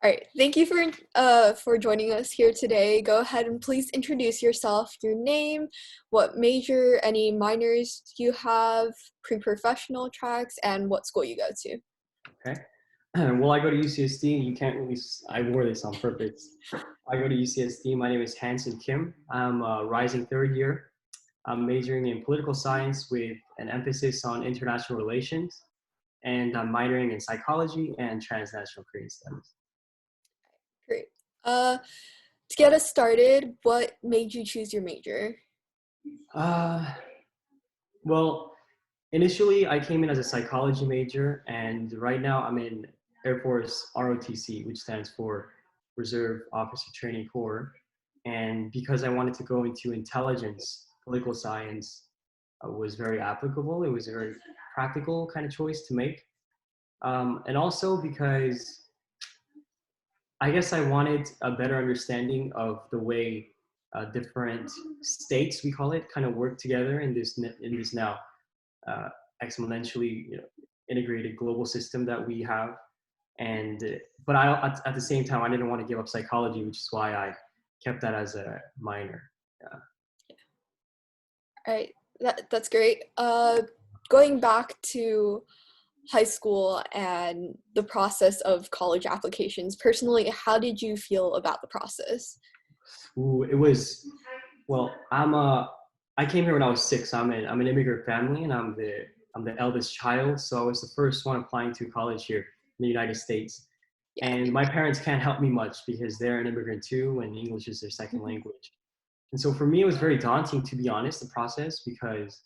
All right. Thank you for joining us here today. Go ahead and please introduce yourself, your name, what major, any minors you have, pre-professional tracks, and what school you go to. Okay. Well, I go to UCSD. You can't really, I wore this on purpose. I go to UCSD. My name is Hanson Kim. I'm a rising third year. I'm majoring in political science with an emphasis on international relations. And I'm minoring in psychology and transnational Korean studies. Great. To get us started, what made you choose your major? Uh, well, initially I came in as a psychology major, and right now I'm in Air Force ROTC, which stands for Reserve Officer Training Corps. And because I wanted to go into intelligence, political science was very applicable. It was a very practical kind of choice to make. And also because I guess I wanted a better understanding of the way different states, we call it, kind of work together in this now uh, exponentially integrated global system that we have. And but at the same time, I didn't want to give up psychology, which is why I kept that as a minor. All right. That's great. Going back to high school and the process of college applications, personally, how did you feel about the process? Ooh, it was well. I came here when I was 6. I'm an immigrant family, and I'm the eldest child. So I was the first one applying to college here in the United States. Yeah. And my parents can't help me much because they're an immigrant too, and English is their second language. And so for me, it was very daunting, to be honest, the process, because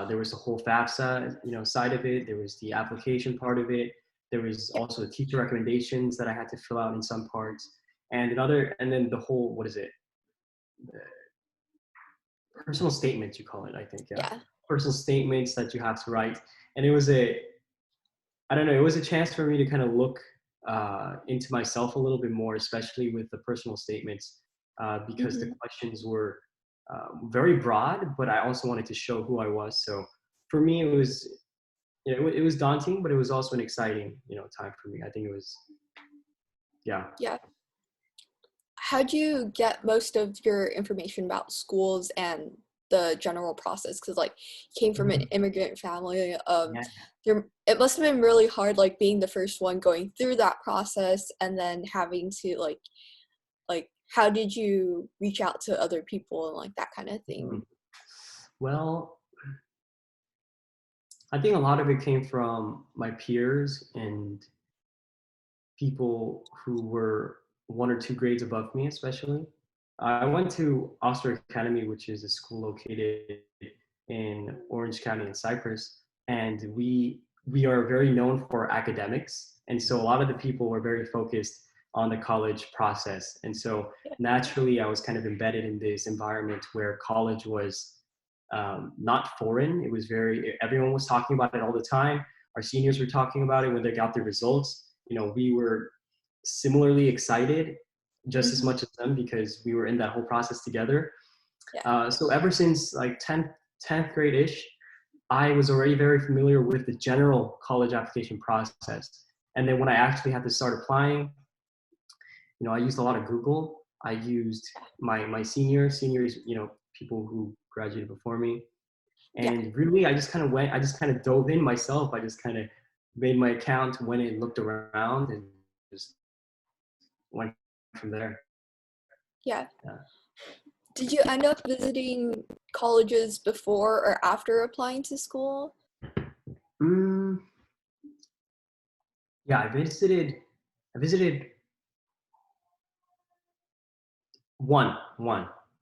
there was the whole FAFSA, side of it. There was the application part of it. There was Yeah. also the teacher recommendations that I had to fill out in some parts, and then the whole, what is it? The personal statements, you call it, I think, yeah. Yeah. Personal statements that you have to write. And I don't know, it was a chance for me to kind of look into myself a little bit more, especially with the personal statements, because the Hmm. questions were very broad, but I also wanted to show who I was. So for me, it was, it was daunting, but it was also an exciting, time for me. I think it was, yeah. Yeah. How'd you get most of your information about schools and the general process? Because like you came from an Mhm. immigrant family, Yeah. it must have been really hard, like being the first one going through that process and then having to like how did you reach out to other people and like that kind of thing? Mhm. Well, I think a lot of it came from my peers and people who were 1 or 2 grades above me, especially. I went to Oxford Academy, which is a school located in Orange County in Cyprus, and we are very known for academics, and so a lot of the people were very focused on the college process, and so Yeah. naturally I was kind of embedded in this environment where college was not foreign. It was everyone was talking about it all the time. Our seniors were talking about it when they got their results. We were similarly excited just as Hmm. much as them because we were in that whole process together. Yeah. So ever since like 10th grade-ish, I was already very familiar with the general college application process. And then when I actually had to start applying, I used a lot of Google. I used my seniors, people who graduated before me. Yeah. And really, I just kind of dove in myself. I just kind of made my account, went and looked around, and just went from there. Yeah. Yeah. Did you end up visiting colleges before or after applying to school? Mm, yeah, I visited one.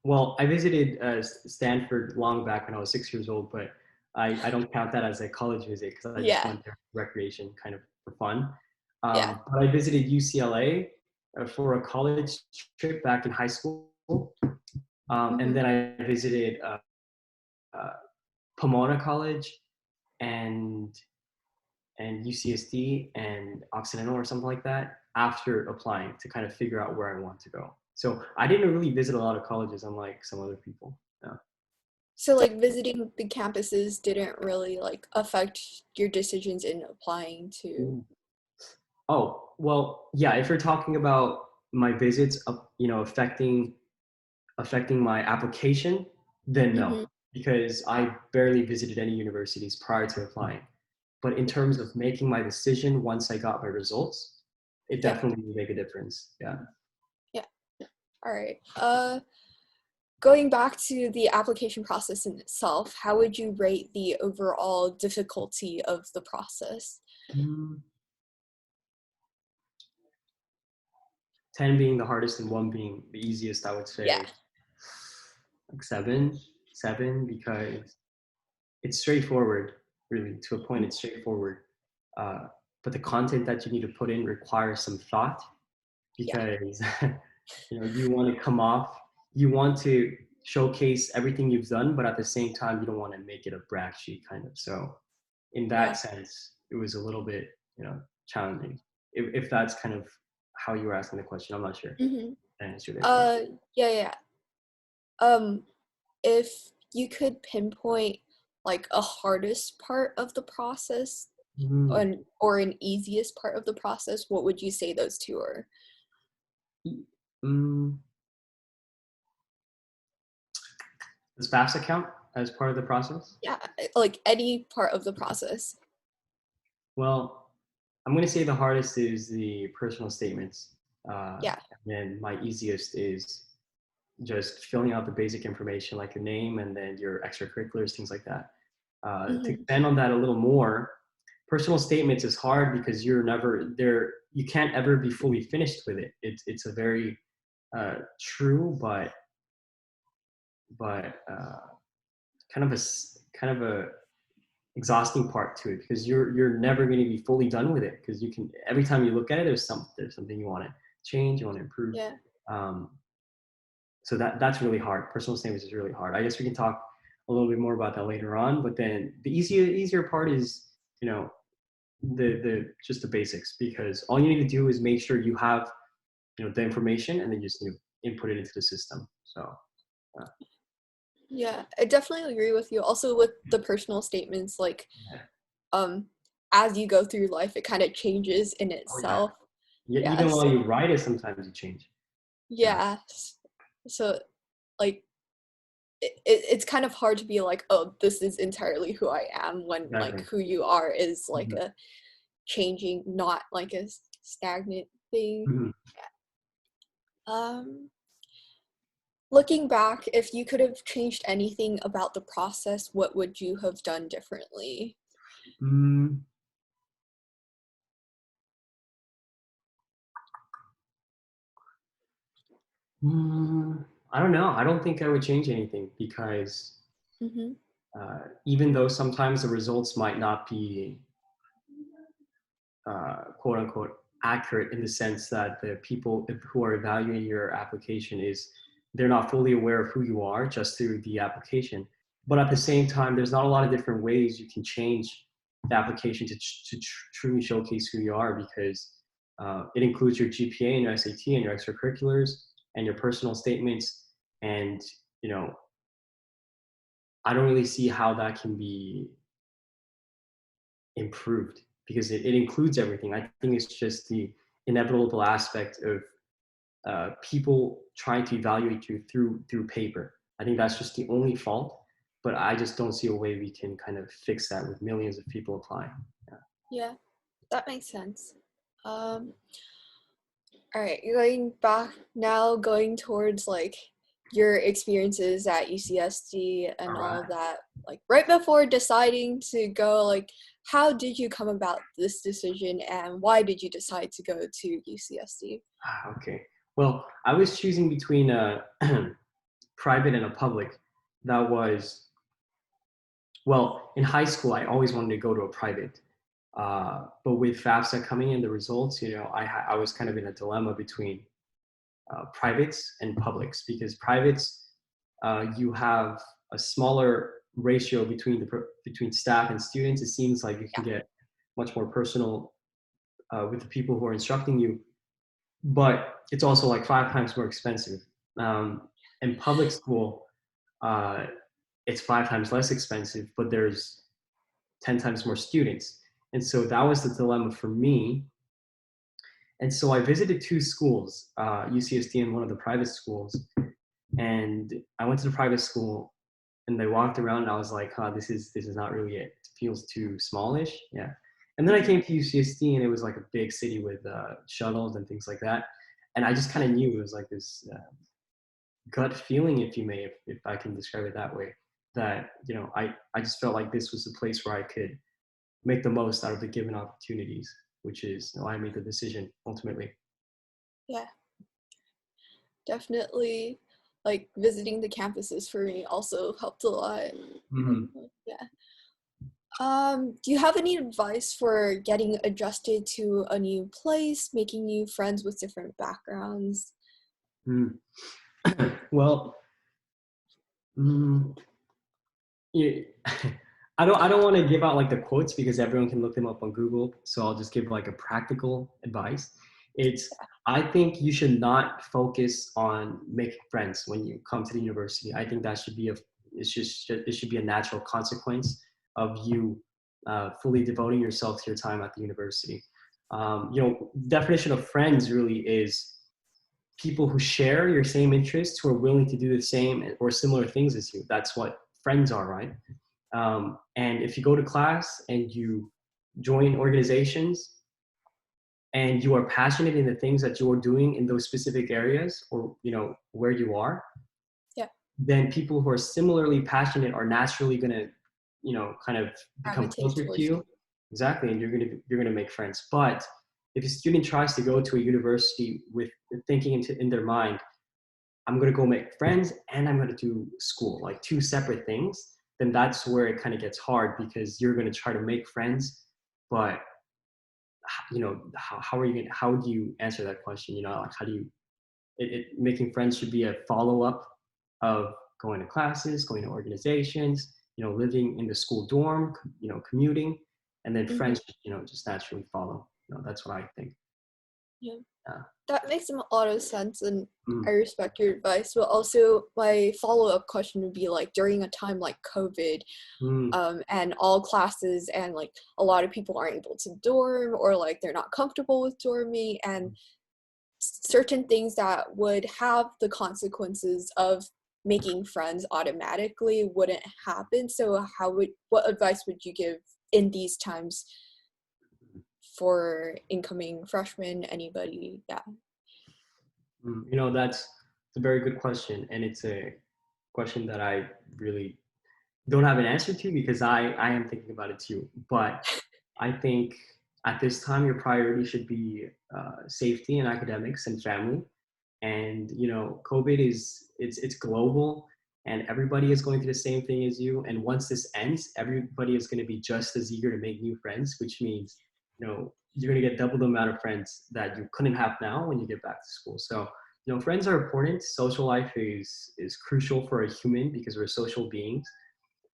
Well, I visited Stanford long back when I was 6 years old, but I don't count that as a college visit because I just Yeah. went there for recreation, kind of for fun. Yeah. But I visited UCLA for a college trip back in high school, and Hmm. then I visited uh, Pomona College and UCSD and Occidental or something like that after applying to kind of figure out where I want to go. So I didn't really visit a lot of colleges, unlike some other people. Yeah. So like visiting the campuses didn't really like affect your decisions in applying to. Ooh. Oh, Well, yeah, if you're talking about my visits, affecting my application, then no, Mm-hmm. because I barely visited any universities prior to applying. But in terms of making my decision once I got my results, it Yeah. definitely would make a difference. Yeah. Yeah. All right. Going back to the application process in itself, how would you rate the overall difficulty of the process? Mm, 10 being the hardest and one being the easiest, I would Yeah. say like seven, because it's straightforward, really, to a point, it's straightforward. Uh, but the content that you need to put in requires some thought Yeah. because you want to come off, you want to showcase everything you've done, but at the same time you don't want to make it a brag sheet kind of. So in that Yeah. sense it was a little bit challenging, if that's kind of how you were asking the question. I'm not sure Mm-hmm. I answered it, but Uh, yeah, yeah. Um, if you could pinpoint like a hardest part of the process mm, or an easiest part of the process, what would you say those two are? mm, does FAFSA count as part of the process? Yeah, like any part of the process. Well, I'm going to say the hardest is the personal statements, Yeah. and then my easiest is just filling out the basic information like your name and then your extracurriculars, things like that. To Mm-hmm. expand on that a little more, personal statements is hard because you're never there. You can't ever be fully finished with it. It's a very true, but kind of a exhausting part to it, because you're never going to be fully done with it, because you can, every time you look at it, there's something you want to change, you want to improve. Yeah. Um, so that's really hard. Personal statements is really hard. I guess we can talk a little bit more about that later on. But then the easier part is, you know, the just the basics, because all you need to do is make sure you have, the information, and then you just input it into the system. So uh, Yeah, I definitely agree with you. Also with the personal statements, like yeah. um as you go through life, it kind of changes in Oh yeah. itself. Yeah. Even Yes. while you write it, sometimes you change. Yeah. Yeah. So like it's kind of hard to be like, oh, this is entirely who I am when like Exactly. who you are is like Mhm. a changing, not like a stagnant thing. Mhm. Um, Looking back, if you could have changed anything about the process, what would you have done differently? Mm, I don't know. I don't think I would change anything, because Mm-hmm. even though sometimes the results might not be quote unquote accurate, in the sense that the people who are evaluating your application is, they're not fully aware of who you are just through the application. But at the same time, there's not a lot of different ways you can change the application to truly showcase who you are, because it includes your GPA and your SAT and your extracurriculars and your personal statements. And, you know, I don't really see how that can be improved, because it includes everything. I think it's just the inevitable aspect of people trying to evaluate you through paper. I think that's just the only fault, but I just don't see a way we can kind of fix that with millions of people applying. Yeah. Yeah, that makes sense. Um, all right, going back now, going towards like your experiences at UCSD and All all of right. that, like right before deciding to go, like how did you come about this decision and why did you decide to go to UCSD? Okay. Well, I was choosing between a private and a public. That was, well, in high school, I always wanted to go to a private. But with FAFSA coming in, the results, I was kind of in a dilemma between privates and publics, because privates, you have a smaller ratio between staff and students. It seems like you can Yeah, get much more personal with the people who are instructing you, but it's also like 5 times more expensive. In public school, uh, it's 5 times less expensive, but there's 10 times more students. And so that was the dilemma for me. And so I visited two schools, UCSD and one of the private schools. And I went to the private school and I walked around and I was like, huh, this is not really it. It feels too smallish. Yeah. And then I Mhm. came to UCSD and it was like a big city with shuttles and things like that. And I just kind of knew it was like this gut feeling, if you may, if I can describe it that way, that, I just felt like this was a place where I could make the most out of the given opportunities, which is why I made the decision ultimately. Yeah, definitely. Like visiting the campuses for me also helped a lot. Hmm. Yeah. Do you have any advice for getting adjusted to a new place, making new friends with different backgrounds? Mm. Well, mm, yeah, I don't want to give out like the quotes because everyone can look them up on Google. So I'll just give like a practical advice. It's I think you should not focus on making friends when you come to the university. I think that should be it should be a natural consequence of you fully devoting yourself to your time at the university. Definition of friends really is people who share your same interests, who are willing to do the same or similar things as you. That's what friends are, right? And if you go to class and you join organizations and you are passionate in the things that you are doing in those specific areas or where you are, Yeah, then people who are similarly passionate are naturally going to kind of become gravitate closer to towards you. you. Exactly. And you're going to make friends. But if a student tries to go to a university with thinking in their mind, I'm going to go make friends and I'm going to do school, like two separate things, then that's where it kind of gets hard because you're going to try to make friends, but how are you going how do you answer that question? Like how do you, making friends should be a follow up of going to classes, going to organizations, living in the school dorm, commuting, and then Hmm. friends, just naturally follow. That's what I think. Yeah. Yeah. That makes a lot of sense, and Mm, I respect your advice. But also, my follow-up question would be like during a time like COVID, mm, and all classes and like a lot of people aren't able to dorm or like they're not comfortable with dorming, and certain things that would have the consequences of making friends automatically wouldn't happen. So what advice would you give in these times for incoming freshmen, anybody? Yeah. that's a very good question, and it's a question that I really don't have an answer to because I am thinking about it too. But I think at this time your priority should be safety and academics and family. And COVID it's global, and everybody is going through the same thing as you. And once this ends, everybody is going to be just as eager to make new friends, which means you're going to get double the amount of friends that you couldn't have now when you get back to school. So friends are important. Social life is crucial for a human because we're social beings.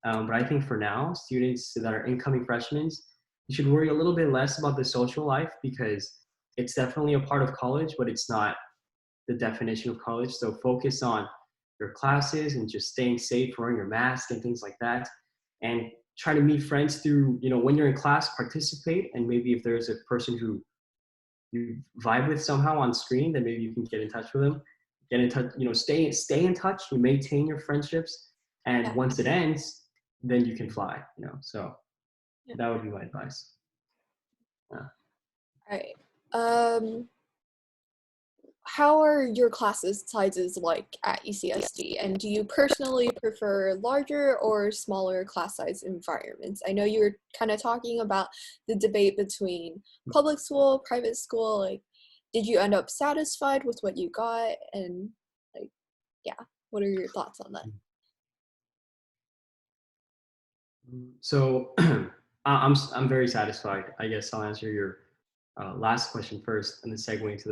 But I think for now, students that are incoming freshmen, you should worry a little bit less about the social life because it's definitely a part of college, but it's not the definition of college. So focus on your classes and just staying safe, wearing your mask and things like that. And try to meet friends through, when you're in class, participate. And maybe if there's a person who you vibe with somehow on screen, then maybe you can get in touch with them. Get in touch, stay in touch, you maintain your friendships. And Yeah. once it ends, then you can fly, So Yeah. that would be my advice. Yeah. All right. How are your classes sizes like at UCSD? And do you personally prefer larger or smaller class size environments? I know you were kind of talking about the debate between public school, private school. Like, did you end up satisfied with what you got? And like, yeah, what are your thoughts on that? So I'm very satisfied. I guess I'll answer your last question first, and then segue into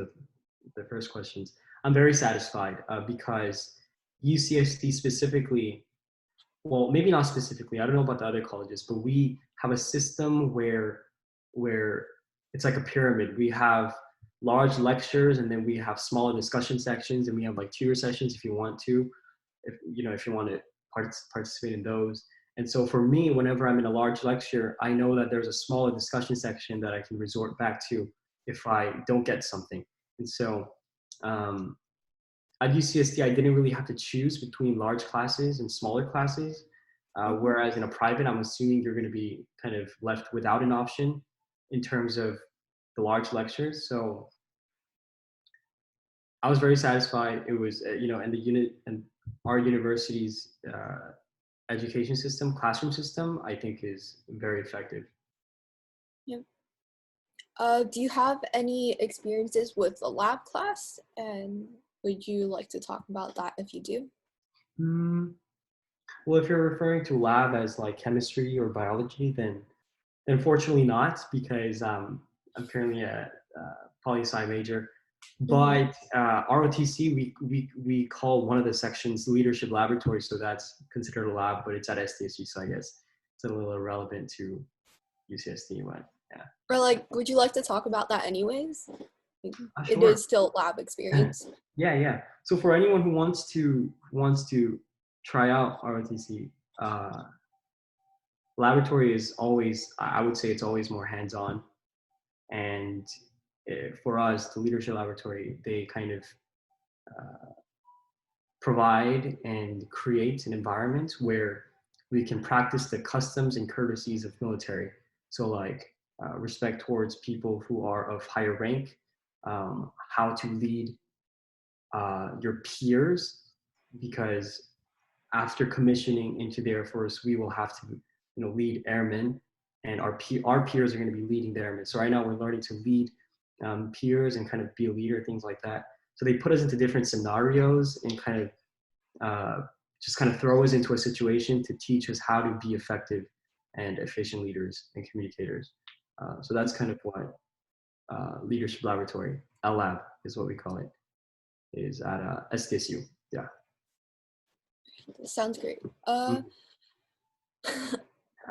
the first questions. I'm very satisfied because UCSD specifically, well, maybe not specifically. I don't know about the other colleges, but we have a system where it's like a pyramid. We have large lectures, and then we have smaller discussion sections, and we have like tutor sessions if you want to, if you want to participate in those. And so for me, whenever I'm in a large lecture, I know that there's a smaller discussion section that I can resort back to if I don't get something. And so at UCSD, I didn't really have to choose between large classes and smaller classes. Mm-hmm. Whereas in a private, I'm assuming you're going to be kind of left without an option in terms of the large lectures. So I was very satisfied. It was, and the unit and our university's education system, classroom system, I think is very effective. Yeah. Do you have any experiences with a lab class? And would you like to talk about that if you do? Mm, well, if you're referring to lab as like chemistry or biology, then unfortunately not, because I'm currently a poli-sci major. Mm-hmm. But ROTC, we call one of the sections leadership laboratory, so that's considered a lab, but it's at SDSU, so I guess it's a little irrelevant to UCSD, but yeah. Or like, would you like to talk about that anyways? It Sure. is still lab experience. Yeah. So for anyone who wants to try out ROTC, laboratory is always, I would say, it's always more hands-on. And for us, the leadership laboratory, they kind of provide and create an environment where we can practice the customs and courtesies of military. So like respect towards people who are of higher rank, how to lead your peers, because after commissioning into the Air Force, we will have to, lead airmen, and our peers are going to be leading the airmen. So right now we're learning to lead peers and kind of be a leader, things like that. So they put us into different scenarios and kind of just kind of throw us into a situation to teach us how to be effective and efficient leaders and communicators. So that's kind of what leadership laboratory, LLab is what we call it, is at SDSU. Yeah. Sounds great. Mm.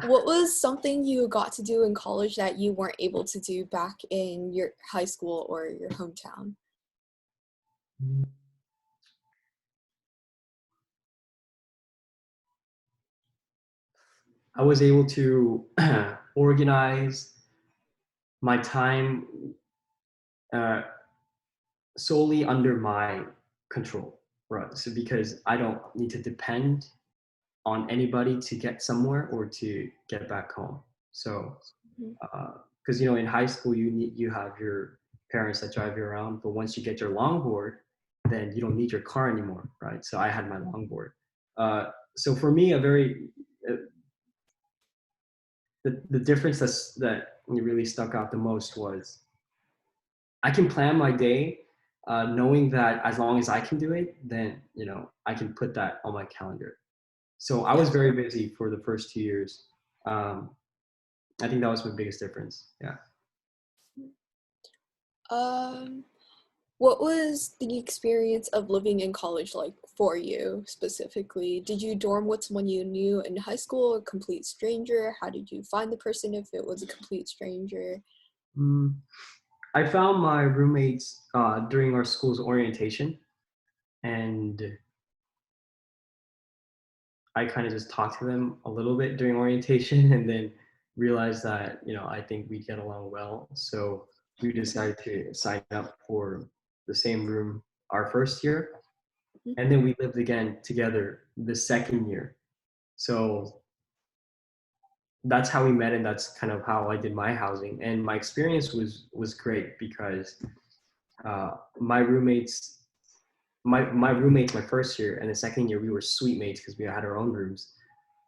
What was something you got to do in college that you weren't able to do back in your high school or your hometown? I was able to organize my time uh, solely under my control, right? So because I don't need to depend on anybody to get somewhere or to get back home. So, Mhm. because in high school you have your parents that drive you around, but once you get your longboard, then you don't need your car anymore, right? So I had my longboard. So for me, uh, the difference that really stuck out the most was I can plan my day, knowing that as long as I can do it, then I can put that on my calendar. So I was Yeah. very busy for the first 2 years. Um, I think that was my biggest difference. Yeah. Um, what was the experience of living in college like for you specifically? Did you dorm with someone you knew in high school, a complete stranger? How did you find the person if it was a complete stranger? Mm, I found my roommates during our school's orientation, and I kind of just talked to them a little bit during orientation, and then realized that I think we get along well. So we decided to sign up for the same room our first year, Mhm. and then we lived again together the second year. So that's how we met, and that's kind of how I did my housing. And my experience was great because my roommates, my roommates, my first year and the second year, we were suite mates because we had our own rooms.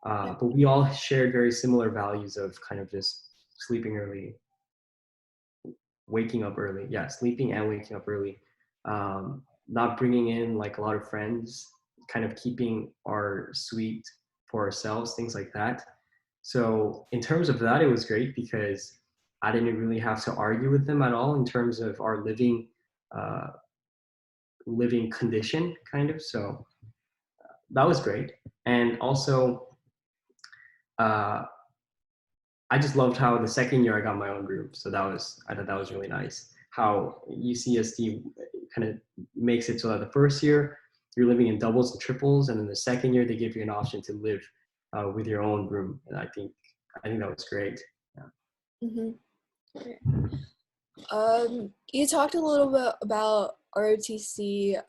Yeah. But we all shared very similar values of kind of just sleeping early, waking up early. Yeah, sleeping and waking up early. Not bringing in like a lot of friends, kind of keeping our suite for ourselves, things like that. So in terms of that, it was great because I didn't really have to argue with them at all in terms of our uh, living condition, kind of. So that was great. And also, uh, I just loved how the second year I got my own room. So I thought that was really nice. How UCSD kind of makes it so that the first year you're living in doubles and triples, and then the second year they give you an option to live with your own room. And I think that was great. Yeah. Mm-hmm. You talked a little bit about ROTC.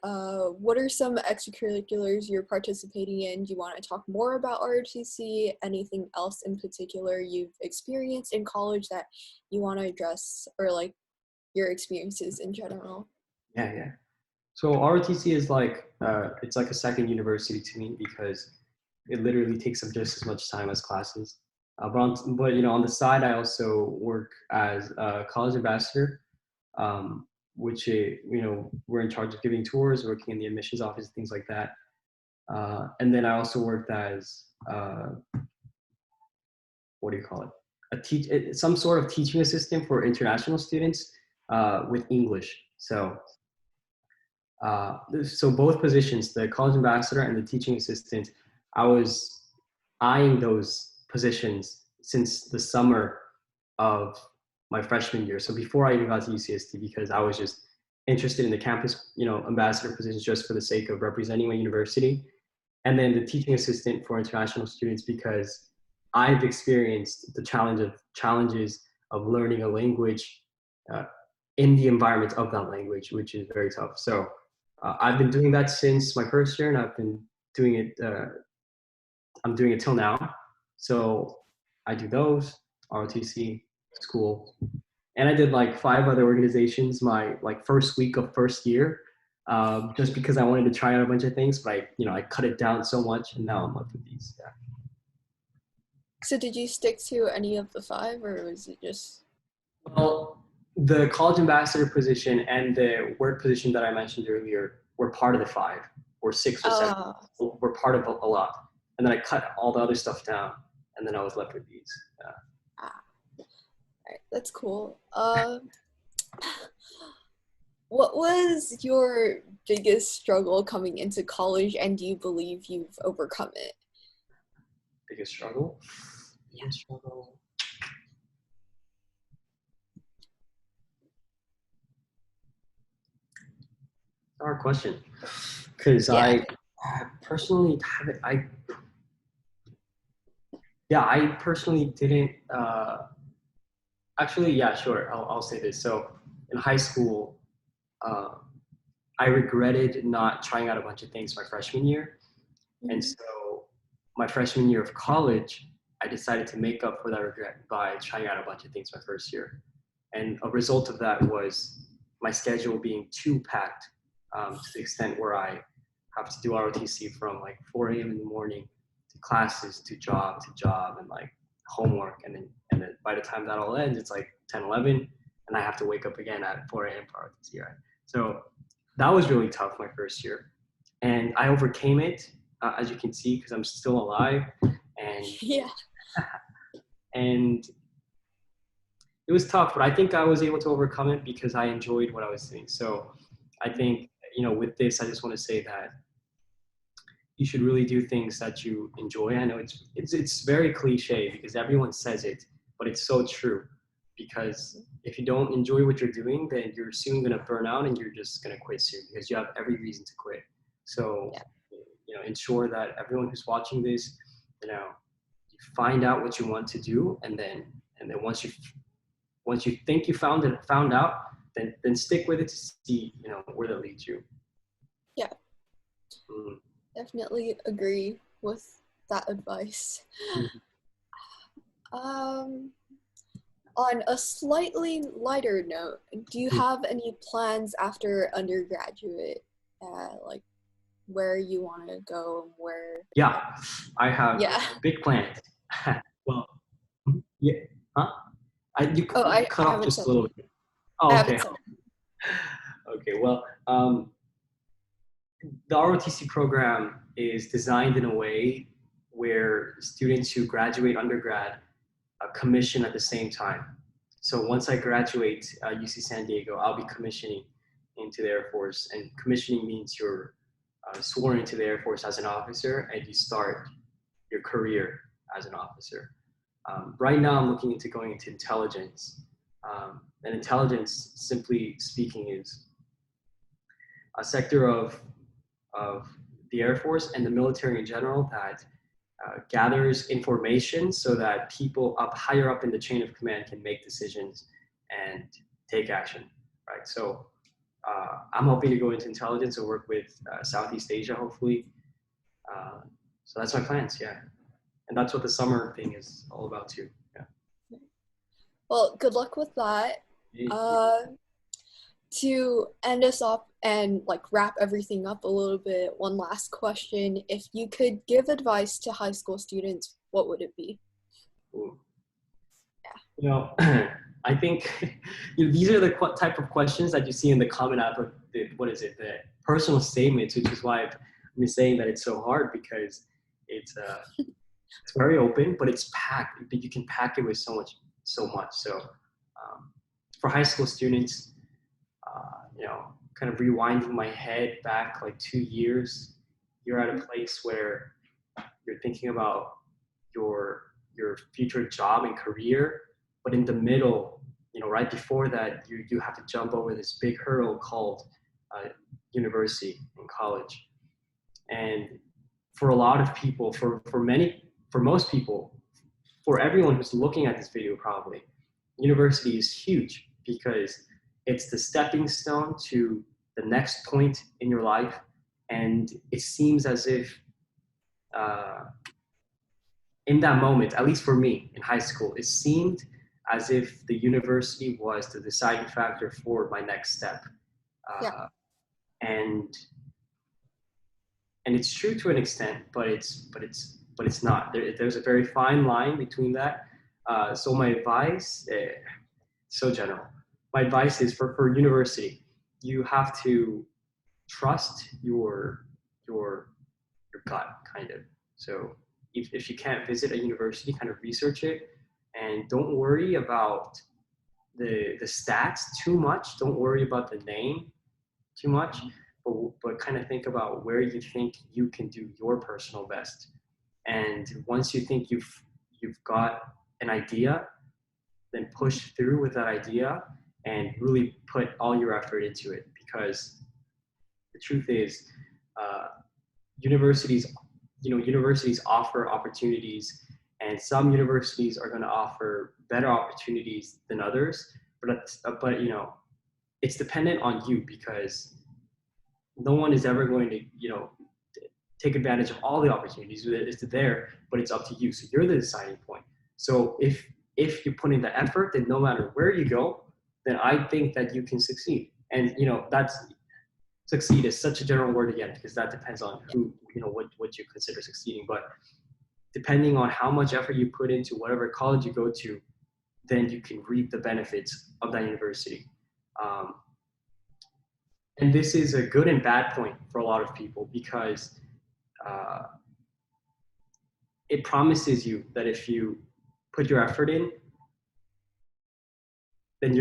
What are some extracurriculars you're participating in? Do you want to talk more about ROTC? Anything else in particular you've experienced in college that you want to address, or like your experiences in general? Yeah, yeah. So ROTC is like it's like a second university to me because it literally takes up just as much time as classes. But you know, on the side, I also work as a college ambassador, which you know we're in charge of giving tours, working in the admissions office, things like that. And then I also worked as what do you call it? Some sort of teaching assistant for international students with English. So both positions, the college ambassador and the teaching assistant, I was eyeing those positions since the summer of my freshman year. So before I even got to UCSD, because I was just interested in the campus, you know, ambassador positions just for the sake of representing my university. And then the teaching assistant for international students because I've experienced the challenges of learning a language uh, in the environment of that language, which is very tough. So I've been doing that since my first year, and I've been doing it. I'm doing it till now. So I do those ROTC school, and I did like 5 other organizations my like first week of first year, just because I wanted to try out a bunch of things. But I cut it down so much, and now I'm left with these. Yeah. So did you stick to any of the five, or was it just? Well, the college ambassador position and the work position that I mentioned earlier were part of the 5 or 6 or 7. Uh, Were part of a lot, and then I cut all the other stuff down, and then I was left with these. ah, right, that's cool. What was your biggest struggle coming into college, and do you believe you've overcome it? Biggest struggle. Yeah. Biggest struggle. Hard question, because Yeah. I personally haven't. I personally didn't. Actually, yeah, sure. I'll say this. So in high school, uh, I regretted not trying out a bunch of things my freshman year. And Mhm. so my freshman year of college, I decided to make up for that regret by trying out a bunch of things my first year. And a result of that was my schedule being too packed, to the extent where I have to do ROTC from like 4 a.m. in the morning to classes to job and like homework. And then by the time that all ends, it's like 10, 11, and I have to wake up again at 4 a.m. for ROTC. Right? So that was really tough my first year. And I overcame it, as you can see, because I'm still alive. And Yeah. and it was tough, but I think I was able to overcome it because I enjoyed what I was doing. So I think, with this, I just want to say that you should really do things that you enjoy. I know it's very cliche because everyone says it, but it's so true. Because if you don't enjoy what you're doing, then you're soon gonna burn out and you're just gonna quit soon because you have every reason to quit. So, Yeah. ensure that everyone who's watching this, you find out what you want to do, and then once you think you found out, then stick with it to see where that leads you. Yeah. Mm. Definitely agree with that advice. Mhm. Um, on a slightly lighter note, do you have any plans after undergraduate? Like where you want to go and where? Yeah, I have Yeah. big plans. Well, yeah, huh? Oh, You I cut off haven't just said a it. little bit. I Oh, haven't okay. said it. Okay, well, the ROTC program is designed in a way where students who graduate undergrad commission at the same time. So once I graduate UC San Diego, I'll be commissioning into the Air Force. And commissioning means you're sworn into the Air Force as an officer and you start your career as an officer. Right now, I'm looking into going into intelligence. And intelligence, simply speaking, is a sector of the Air Force and the military in general that gathers information so that people up higher up in the chain of command can make decisions and take action, right? So I'm hoping to go into intelligence or work with Southeast Asia, hopefully. Uh, so that's my plans, yeah. And that's what the summer thing is all about too. Yeah. Well, good luck with that. Thank you. Uh, to end us off and like wrap everything up a little bit, one last question. If you could give advice to high school students, what would it be? Ooh. Yeah. You know, I think these are the type of questions that you see in the comment app of what is it, the personal statements, which is why I've been saying that it's so hard because it's very open, but it's packed. But you can pack it with so much. So for high school students, kind of rewinding my head back like 2 years, you're at a place where you're thinking about your future job and career, but in the middle, right before that, you have to jump over this big hurdle called university and college. And for a lot of people, for most people, for everyone who's looking at this video, probably university is huge because it's the stepping stone to the next point in your life, and it seems as if uh, in that moment, at least for me in high school, it seemed as if the university was the deciding factor for my next step. Yeah. Uh, and and it's true to an extent, but it's not. There's a very fine line between that. So my advice, so general. My advice is for university, you have to trust your gut, kind of. So if you can't visit a university, kind of research it, and don't worry about the stats too much. Don't worry about the name too much, but kind of think about where you think you can do your personal best. And once you think you've got an idea, then push through with that idea and really put all your effort into it. Because the truth is, uh, universities, universities offer opportunities, and some universities are going to offer better opportunities than others. But it's dependent on you because no one is ever going to take advantage of all the opportunities. It's there, but it's up to you. So you're the deciding point. So if you put in the effort, then no matter where you go, then I think that you can succeed. And that's succeed is such a general word again because that depends on who what you consider succeeding. But depending on how much effort you put into whatever college you go to, then you can reap the benefits of that university. Um, and this is a good and bad point for a lot of people because uh, it promises you that if you put your effort in, then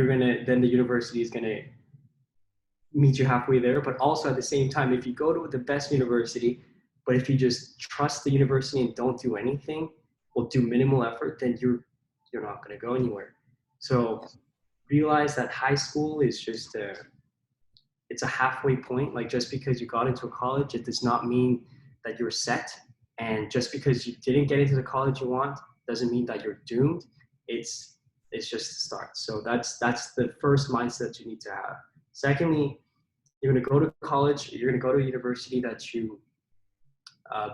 the university is gonna meet you halfway there. But also at the same time, if you go to the best university, but if you just trust the university and don't do anything, or do minimal effort, then you're not gonna go anywhere. So realize that high school is just it's a halfway point. Like just because you got into a college, it does not mean that you're set. And just because you didn't get into the college you want doesn't mean that you're doomed. It's just a start. So that's the first mindset you need to have. Secondly, you're going to go to college. You're going to go to a university that you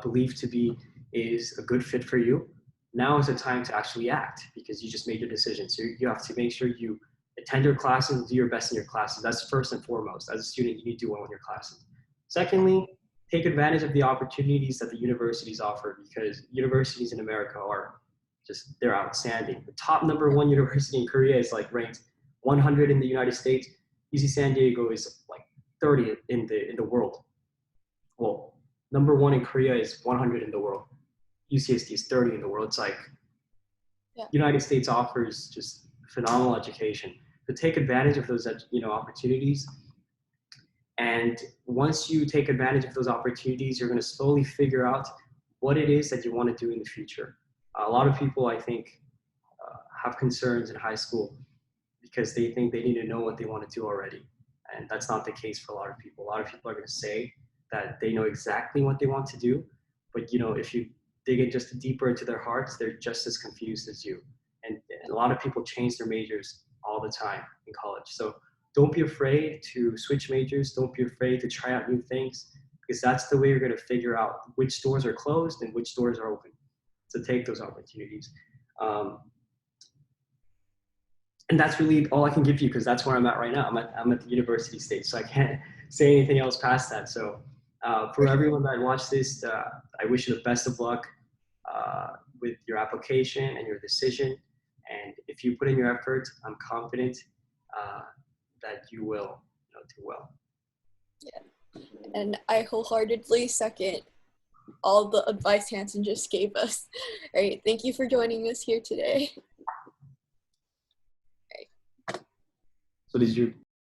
believe to be is a good fit for you. Now is the time to actually act because you just made your decision. So you have to make sure you attend your classes, do your best in your classes. That's first and foremost. As a student, you need to do well in your classes. Secondly, take advantage of the opportunities that the universities offer because universities in America are they're outstanding. The top number one university in Korea is like ranked 100 in the United States. UC San Diego is like 30 in the world. Well, number one in Korea is 100 in the world. UCSD is 30 in the world. It's like United States offers just phenomenal education. To take advantage of those opportunities. And once you take advantage of those opportunities, you're going to slowly figure out what it is that you want to do in the future. A lot of people, I think, have concerns in high school because they think they need to know what they want to do already. And that's not the case for a lot of people. A lot of people are going to say that they know exactly what they want to do. But, if you dig in just deeper into their hearts, they're just as confused as you. And a lot of people change their majors all the time in college. So don't be afraid to switch majors. Don't be afraid to try out new things, because that's the way you're going to figure out which doors are closed and which doors are open. To take those opportunities. Um, and that's really all I can give you, because that's where I'm at right now. I'm at the university stage, so I can't say anything else past that. So For for sure. everyone that watched this, I wish you the best of luck uh, with your application and your decision. And if you put in your effort, I'm confident uh, that you will, do well. And I wholeheartedly second all the advice Hanson just gave us. All right, thank you for joining us here today. So did you